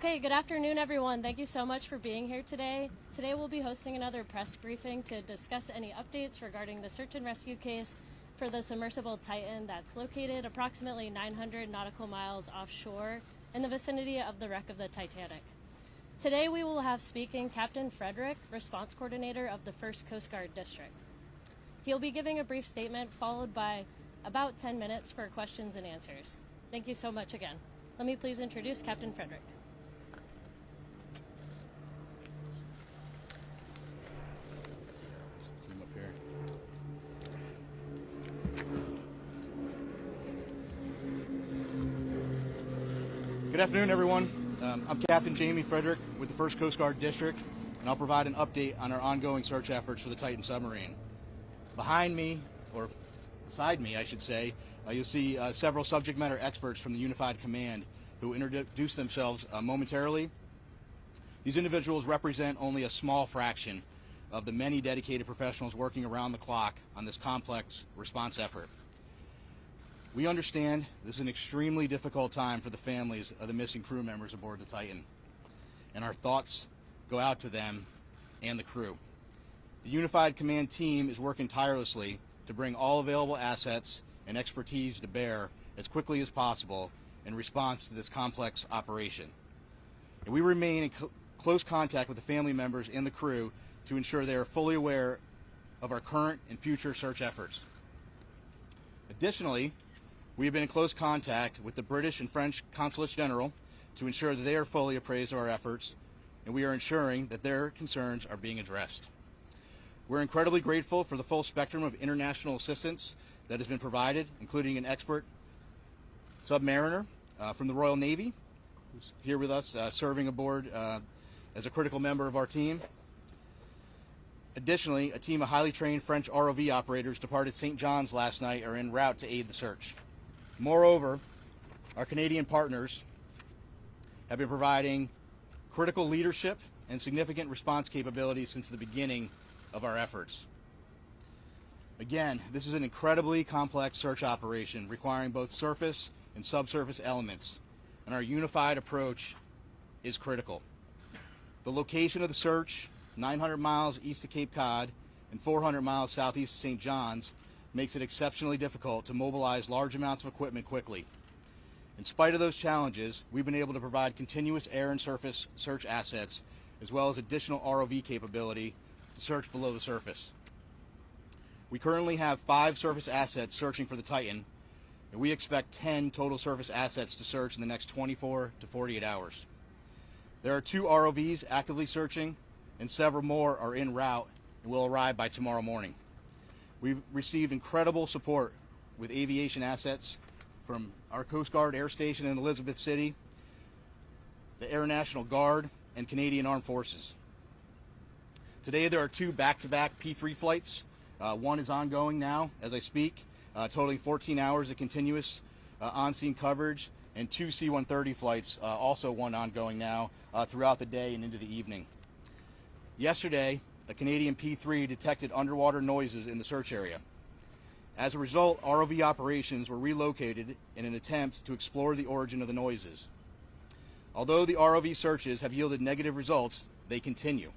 Okay, good afternoon, everyone. Thank you so much for being here today. Today we'll be hosting another press briefing to discuss any updates regarding the search and rescue case for the submersible Titan that's located approximately 900 nautical miles offshore in the vicinity of the wreck of the Titanic. Today we will have speaking Captain Frederick, Response Coordinator of the 1st Coast Guard District. He'll be giving a brief statement followed by about 10 minutes for questions and answers. Thank you so much again. Let me please introduce Captain Frederick. Good afternoon, everyone. I'm Captain Jamie Frederick with the 1st Coast Guard District, and I'll provide an update on our ongoing search efforts for the Titan submarine. Behind me, or beside me, I should say, you'll see several subject matter experts from the Unified Command who will introduce themselves momentarily. These individuals represent only a small fraction of the many dedicated professionals working around the clock on this complex response effort. We understand this is an extremely difficult time for the families of the missing crew members aboard the Titan, and our thoughts go out to them and the crew. The Unified Command team is working tirelessly to bring all available assets and expertise to bear as quickly as possible in response to this complex operation. And we remain in close contact with the family members and the crew to ensure they are fully aware of our current and future search efforts. Additionally, we have been in close contact with the British and French Consulates General to ensure that they are fully appraised of our efforts, and we are ensuring that their concerns are being addressed. We're incredibly grateful for the full spectrum of international assistance that has been provided, including an expert submariner from the Royal Navy, who's here with us serving aboard as a critical member of our team. Additionally, a team of highly trained French ROV operators departed St. John's last night are en route to aid the search. Moreover, our Canadian partners have been providing critical leadership and significant response capabilities since the beginning of our efforts. Again, this is an incredibly complex search operation requiring both surface and subsurface elements, and our unified approach is critical. The location of the search, 900 miles east of Cape Cod and 400 miles southeast of St. John's, makes it exceptionally difficult to mobilize large amounts of equipment quickly. In spite of those challenges, we've been able to provide continuous air and surface search assets, as well as additional ROV capability to search below the surface. We currently have 5 surface assets searching for the Titan, and we expect 10 total surface assets to search in the next 24 to 48 hours. There are 2 ROVs actively searching, and several more are en route and will arrive by tomorrow morning. We've received incredible support with aviation assets from our Coast Guard Air Station in Elizabeth City, the Air National Guard, and Canadian Armed Forces. Today there are 2 back-to-back P3 flights. One is ongoing now as I speak, totaling 14 hours of continuous on-scene coverage, and 2 C-130 flights, also one ongoing now throughout the day and into the evening. Yesterday, a Canadian P3 detected underwater noises in the search area. As a result, ROV operations were relocated in an attempt to explore the origin of the noises. Although the ROV searches have yielded negative results, they continue.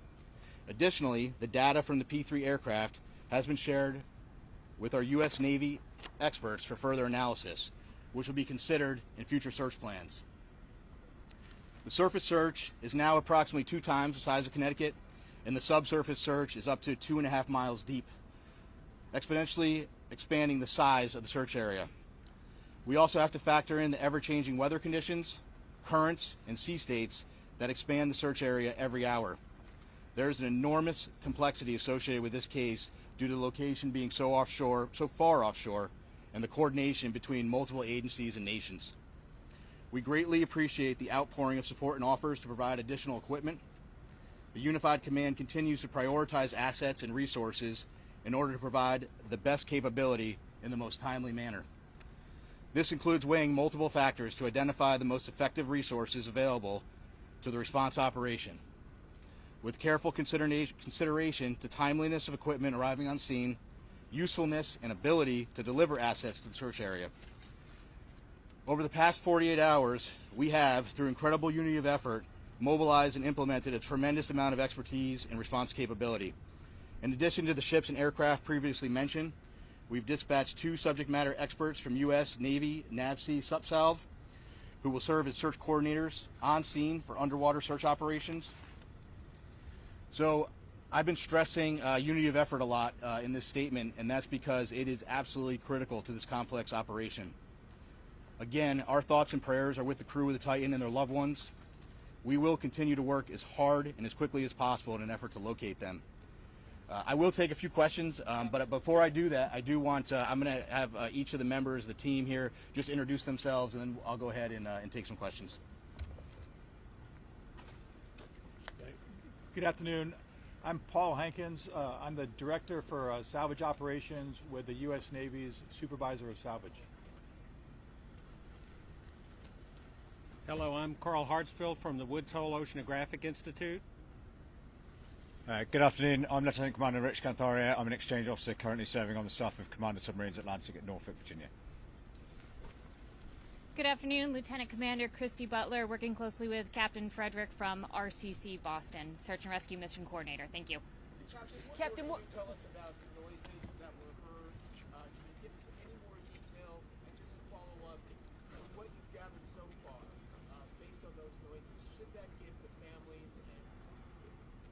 Additionally, the data from the P3 aircraft has been shared with our U.S. Navy experts for further analysis, which will be considered in future search plans. The surface search is now approximately 2 times the size of Connecticut, and the subsurface search is up to 2.5 miles deep, exponentially expanding the size of the search area. We also have to factor in the ever-changing weather conditions, currents, and sea states that expand the search area every hour. There is an enormous complexity associated with this case due to the location being so far offshore, and the coordination between multiple agencies and nations. We greatly appreciate the outpouring of support and offers to provide additional equipment. The Unified Command continues to prioritize assets and resources in order to provide the best capability in the most timely manner. This includes weighing multiple factors to identify the most effective resources available to the response operation, with careful consideration to timeliness of equipment arriving on scene, usefulness, and ability to deliver assets to the search area. Over the past 48 hours, we have, through incredible unity of effort, mobilized and implemented a tremendous amount of expertise and response capability. In addition to the ships and aircraft previously mentioned, we've dispatched 2 subject matter experts from U.S. Navy NAVSEA SUPSALV who will serve as search coordinators on scene for underwater search operations. So I've been stressing unity of effort a lot in this statement, and that's because it is absolutely critical to this complex operation. Again, our thoughts and prayers are with the crew of the Titan and their loved ones. We will continue to work as hard and as quickly as possible in an effort to locate them. I will take a few questions, but before I do that, I do want I'm going to have each of the members of the team here just introduce themselves, and then I'll go ahead and take some questions. Good afternoon. I'm Paul Hankins. I'm the Director for Salvage Operations with the U.S. Navy's Supervisor of Salvage. Hello, I'm Carl Hartsfield from the Woods Hole Oceanographic Institute. Good afternoon. I'm Lieutenant Commander Rich Cantharia. I'm an exchange officer currently serving on the staff of Commander Submarines Atlantic at Norfolk, Virginia. Good afternoon, Lieutenant Commander Christy Butler, working closely with Captain Frederick from RCC Boston, Search and Rescue Mission Coordinator. Thank you. Captain, what can you tell us about the noises that were heard? Can you give us any more detail? And just to follow up, from what you've gathered so far, based on those noises, should that give the families and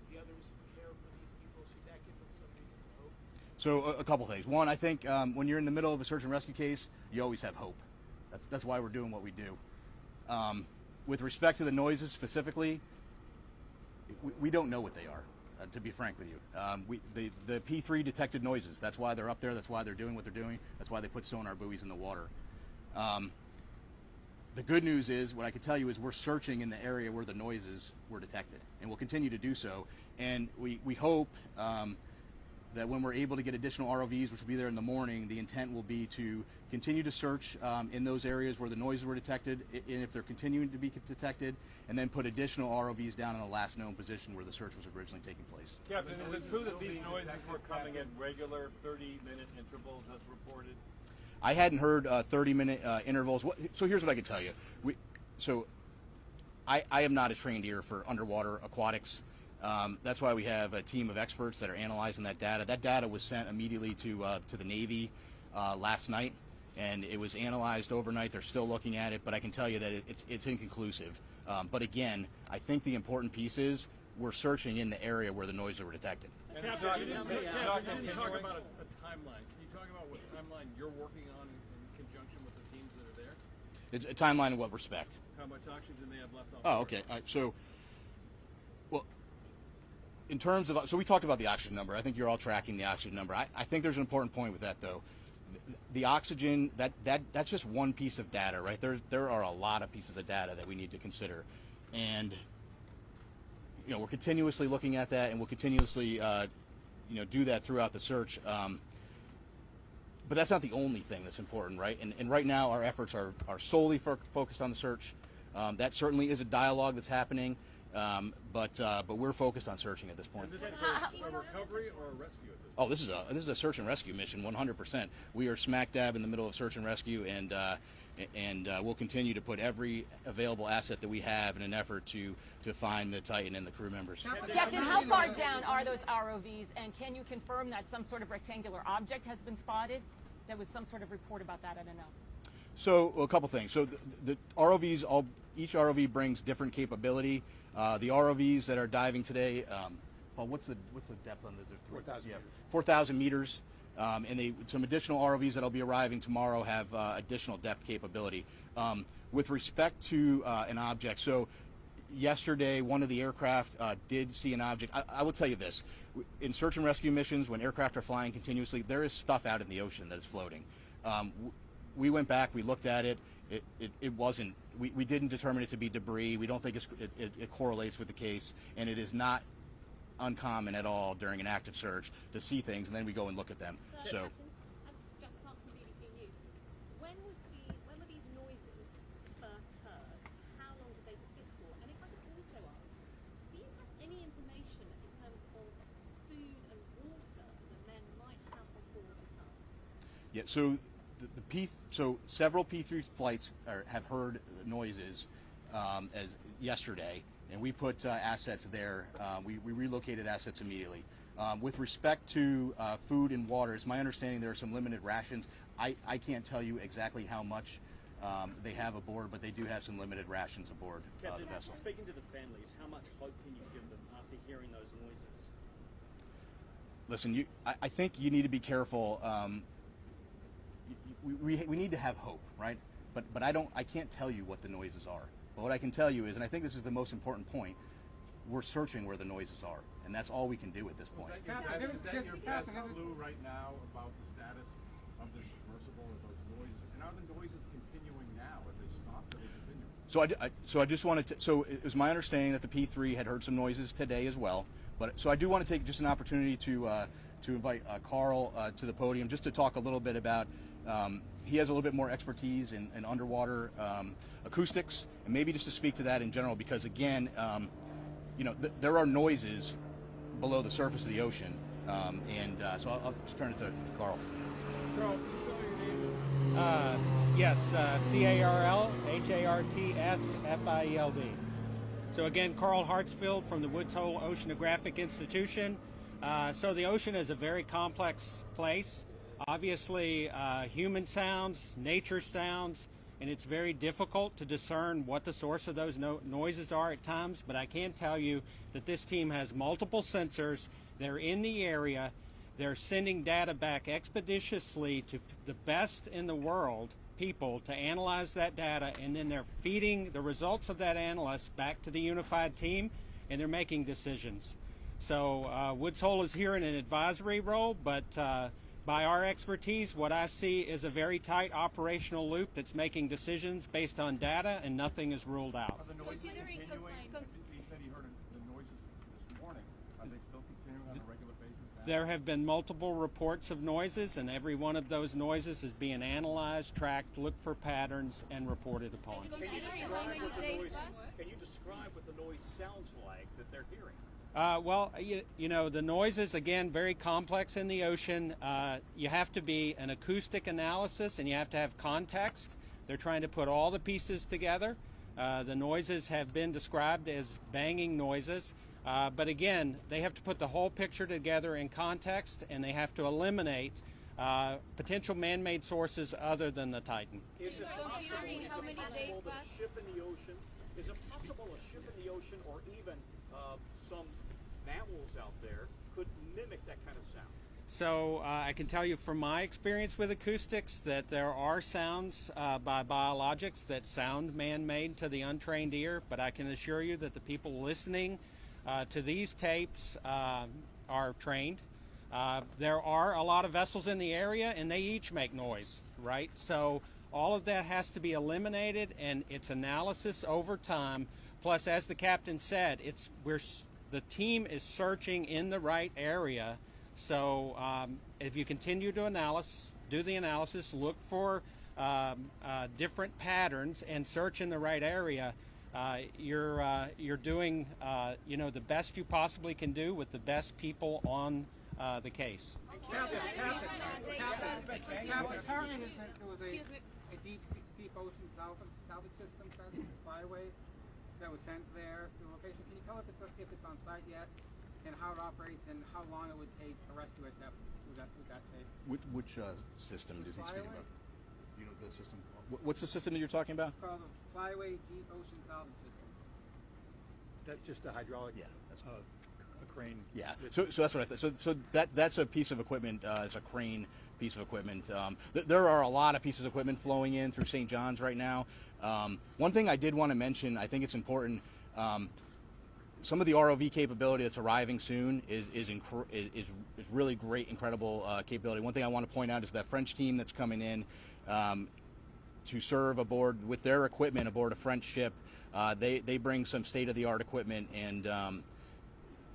the others who care for these people, should that give them some reason to hope? So a couple things. One, I think when you're in the middle of a search and rescue case, you always have hope. That's why we're doing what we do. With respect to the noises specifically, we don't know what they are, to be frank with you. The P3 detected noises. That's why they're up there. That's why they're doing what they're doing. That's why they put sonar buoys in the water. The good news is, what I can tell you is we're searching in the area where the noises were detected, and we'll continue to do so. And we hope that when we're able to get additional ROVs, which will be there in the morning, the intent will be to continue to search in those areas where the noises were detected, and if they're continuing to be detected, and then put additional ROVs down in the last known position where the search was originally taking place. Captain, is it true that these noises were coming at regular 30-minute intervals as reported? I hadn't heard 30-minute intervals. So here's what I can tell you. I am not a trained ear for underwater aquatics. That's why we have a team of experts that are analyzing that data. That data was sent immediately to the Navy last night, and it was analyzed overnight. They're still looking at it, but I can tell you that it's inconclusive. But again, I think the important piece is we're searching in the area where the noises were detected. Can you talk about a timeline? Can you talk about what timeline you're working on in conjunction with the teams that are there? It's a timeline in what respect? How much oxygen they have left on Oh, board? okay. Well, in terms of, so we talked about the oxygen number. I think you're all tracking the oxygen number. I think there's an important point with that, though. The oxygen, that's just one piece of data, right? There are a lot of pieces of data that we need to consider, and we're continuously looking at that, and we'll continuously do that throughout the search. But that's not the only thing that's important, right? And right now our efforts are solely focused on the search. That certainly is a dialogue that's happening, but we're focused on searching at this point. Is this a recovery or a rescue at this point? Oh, this is a search and rescue mission, 100%. We are smack dab in the middle of search and rescue, and we'll continue to put every available asset that we have in an effort to find the Titan and the crew members. Captain, how far down are those ROVs, and can you confirm that some sort of rectangular object has been spotted? There was some sort of report about that, I don't know. So, a couple things. So the ROVs, each ROV brings different capability. The ROVs that are diving today, Paul, what's the depth on the 4,000 meters. 4,000 meters. And some additional ROVs that'll be arriving tomorrow have additional depth capability. With respect to an object, so yesterday one of the aircraft did see an object. I will tell you this: in search and rescue missions, when aircraft are flying continuously, there is stuff out in the ocean that is floating. We went back, we looked at it. It wasn't. We didn't determine it to be debris. We don't think it correlates with the case, and it is not uncommon at all during an active search to see things, and then we go and look at them. So. Just Mark from BBC News. When were these noises first heard? How long did they persist for? And if I could also ask, do you have any information in terms of food and water that men might have on board the Sun? Yeah. So so several P3 flights have heard noises as yesterday, and we put assets there. We relocated assets immediately. With respect to food and water, it's my understanding there are some limited rations. I can't tell you exactly how much they have aboard, but they do have some limited rations aboard the vessel. Speaking to the families, how much hope can you give them after hearing those noises? Listen, I think you need to be careful. We need to have hope, right? But I can't tell you what the noises are. But what I can tell you is, and I think this is the most important point, we're searching where the noises are, and that's all we can do at this point. Is that your best clue right now about the status of the submersible or those noises? And are the noises continuing now? Have they stopped or are they continuing? So I just wanted to. So it was my understanding that the P3 had heard some noises today as well. But so I do want to take just an opportunity to invite Carl to the podium just to talk a little bit about. He has a little bit more expertise in underwater acoustics, and maybe just to speak to that in general, because again, there are noises below the surface of the ocean, so I'll just turn it to Carl. Carl, can you spell your name? Yes, Carl Hartsfield. So again, Carl Hartsfield from the Woods Hole Oceanographic Institution. So the ocean is a very complex place. Obviously, human sounds, nature sounds, and it's very difficult to discern what the source of those noises are at times. But I can tell you that this team has multiple sensors. They're in the area. They're sending data back expeditiously to the best in the world people to analyze that data, and then they're feeding the results of that analysis back to the unified team, and they're making decisions. So Woods Hole is here in an advisory role, but by our expertise, what I see is a very tight operational loop that's making decisions based on data, and nothing is ruled out. Are the noises continuing? He said he heard the noises this morning. Are they still continuing on a regular basis now? There have been multiple reports of noises, and every one of those noises is being analyzed, tracked, looked for patterns, and reported upon. Can you describe what the noise sounds like that they're hearing? Well, the noises, again, very complex in the ocean. You have to be an acoustic analysis, and you have to have context. They're trying to put all the pieces together. The noises have been described as banging noises. But again, they have to put the whole picture together in context, and they have to eliminate potential man-made sources other than the Titan. Is it possible how many days a ship in the ocean? Is it possible a ship in the ocean, or even some mammals out there, could mimic that kind of sound? So I can tell you from my experience with acoustics that there are sounds by biologics that sound man-made to the untrained ear, but I can assure you that the people listening to these tapes are trained. There are a lot of vessels in the area, and they each make noise, right? So all of that has to be eliminated, and it's analysis over time. Plus, as the captain said, the team is searching in the right area. So if you continue to do the analysis, look for different patterns, and search in the right area, you're doing the best you possibly can do with the best people on the case. Apparently there was a deep ocean salvage system flyway that was sent there to the location. Can you tell if it's on site yet, and how it operates, and how long it would take to rescue it with that tape? Which system is he speaking about? Do you know the system? What's the system that you're talking about? It's called the Flyway Deep Ocean Salvage System. That's just a hydraulic. Yeah, that's a crane. Yeah, so that's what I thought. So that's a piece of equipment. It's a crane piece of equipment. There are a lot of pieces of equipment flowing in through St. John's right now. One thing I did want to mention, I think it's important. Some of the ROV capability that's arriving soon is really great, incredible capability. One thing I want to point out is that French team that's coming in to serve aboard with their equipment aboard a French ship. They bring some state-of-the-art equipment, and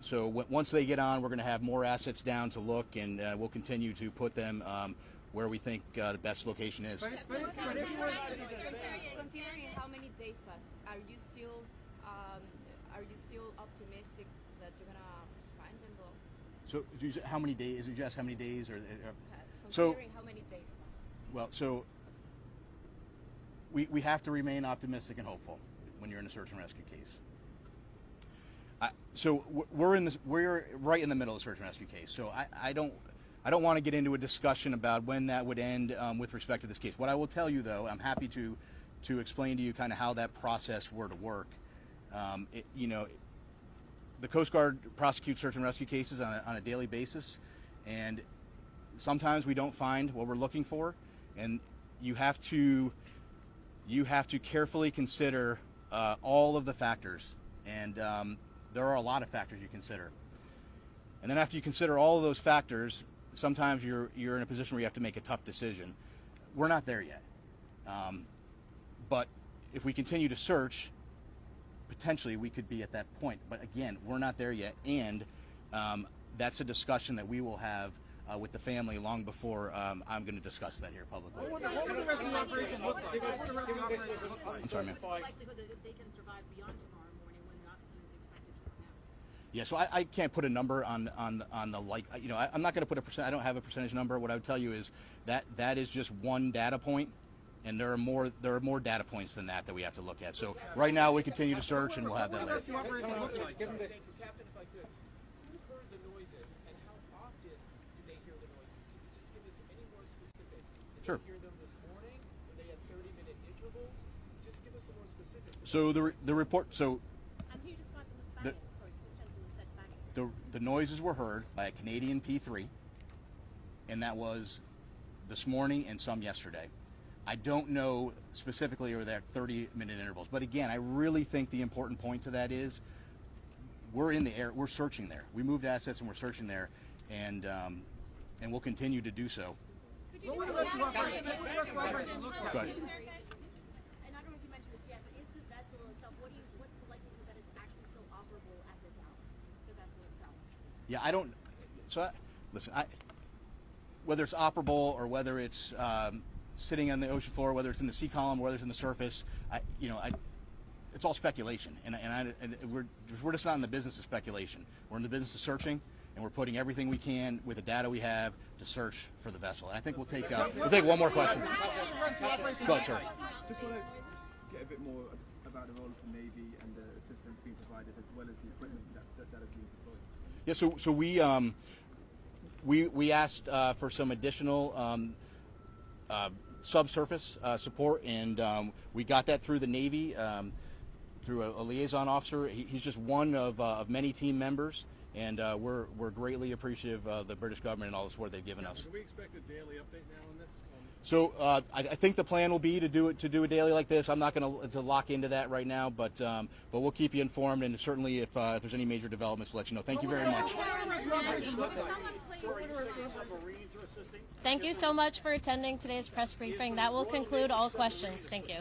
so once they get on, we're going to have more assets down to look, and we'll continue to put them where we think the best location is. Considering how many days passed, are you still optimistic that you're gonna find them both? So how many days? Did you ask how many days? Considering how many days passed? Well, so we have to remain optimistic and hopeful when you're in a search and rescue case. So we're right in the middle of the search and rescue case. So I don't want to get into a discussion about when that would end with respect to this case. What I will tell you, though, I'm happy to explain to you kind of how that process were to work. The Coast Guard prosecutes search and rescue cases on a daily basis, and sometimes we don't find what we're looking for, and you have to carefully consider all of the factors, and there are a lot of factors you consider. And then after you consider all of those factors, sometimes you're in a position where you have to make a tough decision. We're not there yet. But if we continue to search, potentially we could be at that point. But again, we're not there yet, and that's a discussion that we will have with the family long before I'm going to discuss that here publicly. What would the rescue operation look like? I'm sorry, ma'am. Likelihood that they can survive beyond tomorrow morning when the oxygen is expected to run out. Yeah, so I can't put a number on the I'm not going to put a percent. I don't have a percentage number. What I would tell you is that is just one data point, and there are more data points than that we have to look at. So right now we continue to search, and we'll have that later. Captain, if I could, who heard the noises, and how often do they hear the noises? Can you just give us any more specifics? Did Sure. they hear them this morning? Were they at 30-minute intervals? Just give us some more specifics. So the report. So I'm here just want them to back in. Sorry, this gentleman said back in. the noises were heard by a Canadian P3, and that was this morning and some yesterday. I don't know specifically or they're 30-minute intervals, but again, I really think the important point to that is we're in the air, we're searching there. We moved assets and we're searching there, and we'll continue to do so. What would the rescue operation look like? Go ahead. And I don't know if you mentioned this yet, but is the vessel itself, what's the likelihood that it's actually still operable at this hour, the vessel itself? Yeah, I don't. So listen, whether it's operable or whether it's sitting on the ocean floor, whether it's in the sea column, whether it's in the surface, it's all speculation, and we're just not in the business of speculation. We're in the business of searching, and we're putting everything we can with the data we have to search for the vessel. And I think we'll take one more question. Go ahead, sir. Just want to get a bit more about the role of the Navy and the assistance being provided, as well as the equipment that is being deployed. Yeah, so we asked for some additional subsurface support, and we got that through the Navy, through a liaison officer. He's just one of many team members, and we're greatly appreciative of the British government and all the support they've given us. Can we expect a daily update now on this? So I think the plan will be to do a daily like this. I'm not going to lock into that right now, but we'll keep you informed, and certainly if there's any major developments, we'll let you know. Thank you very much. Thank you so much for attending today's press briefing. That will conclude all questions. Thank you.